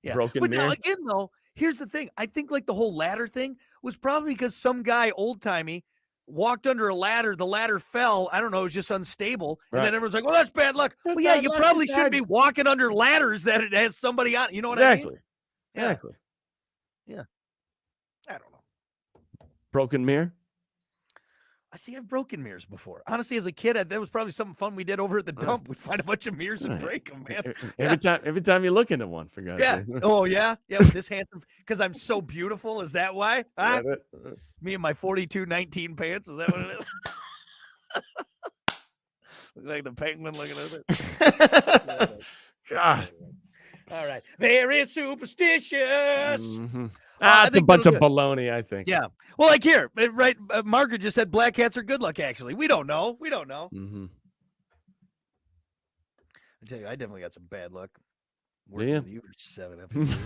yeah. Broken But now mirror. again, though, here's the thing. I think like the whole ladder thing was probably because some guy old timey walked under a ladder. The ladder fell. I don't know. It was just unstable, and Right. then everyone's like, "Well, that's bad luck." That's Well, yeah, bad you luck, probably it's shouldn't bad. be walking under ladders that it has somebody on. You know what I mean? Exactly. Yeah. Exactly. I don't know. Broken mirror. I see. I've broken mirrors before. Honestly, as a kid, that was probably something fun we did over at the dump. We'd find a bunch of mirrors and Right. break them, man. Every time you look into one, for God's Yeah. sake. Oh, yeah. Yeah. With this handsome, because I'm so beautiful. Is that why? Huh? Got it. Me and my 42-19 pants. Is that what it is? Look like the penguin looking at it. God. All right. Very superstitious. Mhm. I It's a think bunch that'll of do baloney, I think. Yeah. Well, like here, right? Margaret just said black cats are good luck, actually. We don't know. We don't know. Mhm. I tell you, I definitely got some bad luck. Do Working you? with you for 7 episodes.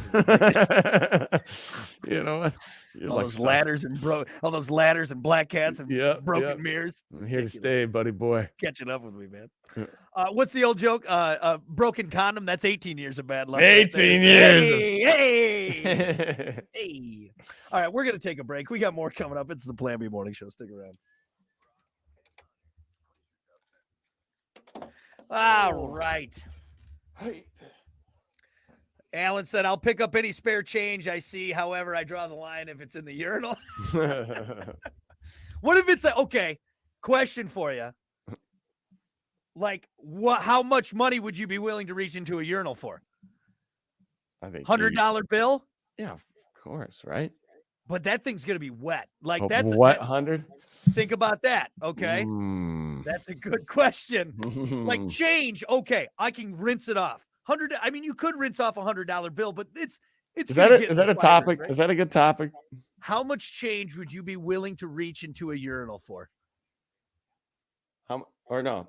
You know what? You're all like those sus. ladders and all those ladders and black cats and Yep, broken yep. mirrors. I'm here to Ridiculous. stay, buddy boy. Catching up with me, man. Yeah. What's the old joke? Broken condom. That's 18 years of bad luck. right there. 18 years. Hey. Hey. All right, we're gonna take a break. We got more coming up. It's the Plan B Morning Show. Stick around. All right. Hey. Alan said, "I'll pick up any spare change I see. However, I draw the line if it's in the urinal." What if it's okay? Question for you. Like, how much money would you be willing to reach into a urinal for? I think $100 bill? Yeah, of course, right? But that thing's gonna be wet. Like Oh, that's what 100? think about that. Okay. Mm. That's a good question. Like change, okay, I can rinse it off. 100. I mean, you could rinse off $100 bill, but it's Is gonna that get is that a fibers, topic? right? Is that a good topic? How much change would you be willing to reach into a urinal for? Or no?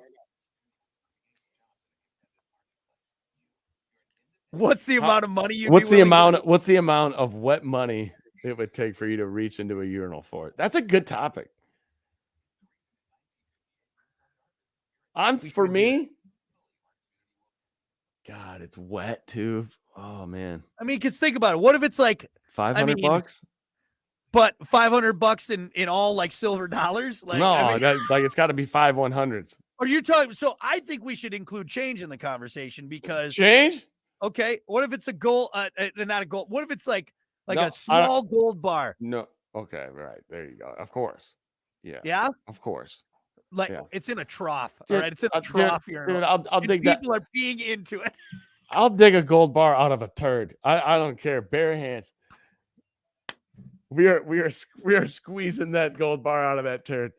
What's the amount of money you? What's the amount of wet money it would take for you to reach into a urinal for it? That's a good topic. For me, God, it's wet too. Oh man, I mean, because think about it. What if it's like $500? but $500 in all like silver dollars? Like, No, I mean, like it's got to be 5 100s. are you talking? So I think we should include change in the conversation because Change? okay, what if it's a gold? Not a gold. What if it's like No, a small gold bar? No. Okay, right. There you go. Of course. Yeah. Yeah, Of course. like Yeah. it's in a trough. Dude, all right, it's in a dude, trough here. Dude, I'll And dig that. people are peeing into it. I'll dig a gold bar out of a turd. I don't care. Bare hands. We are squeezing that gold bar out of that turd.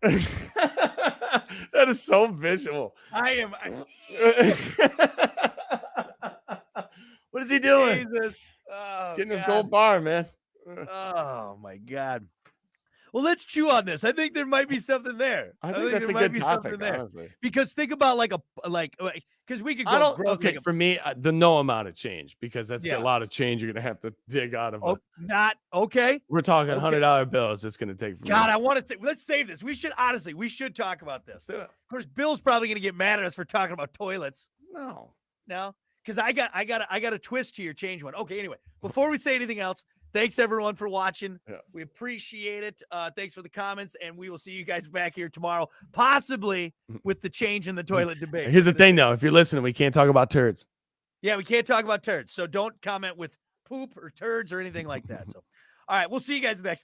That is so visual. I am. What is he doing? Jesus. He's Oh, getting his God. gold bar, man. Oh my God. Well, let's chew on this. I think there might be something there. I think that's a good topic, honestly. Because think about because we could go. I don't. grow Okay, like for me, the no amount of change because that's Yeah. a lot of change you're gonna have to dig out of. not okay. We're talking okay. $100 bills. It's gonna take. God, I want to say. Let's save this. We should talk about this. Of course, Bill's probably going to get mad at us for talking about toilets. No. No, because I got a twist to your change one. Okay, anyway, before we say anything else, thanks everyone for watching. Yeah. We appreciate it. Thanks for the comments, and we will see you guys back here tomorrow, possibly with the change in the toilet debate. Here's the thing, though. If you're listening, we can't talk about turds. Yeah, we can't talk about turds, so don't comment with poop or turds or anything like that. So, all right, we'll see you guys next.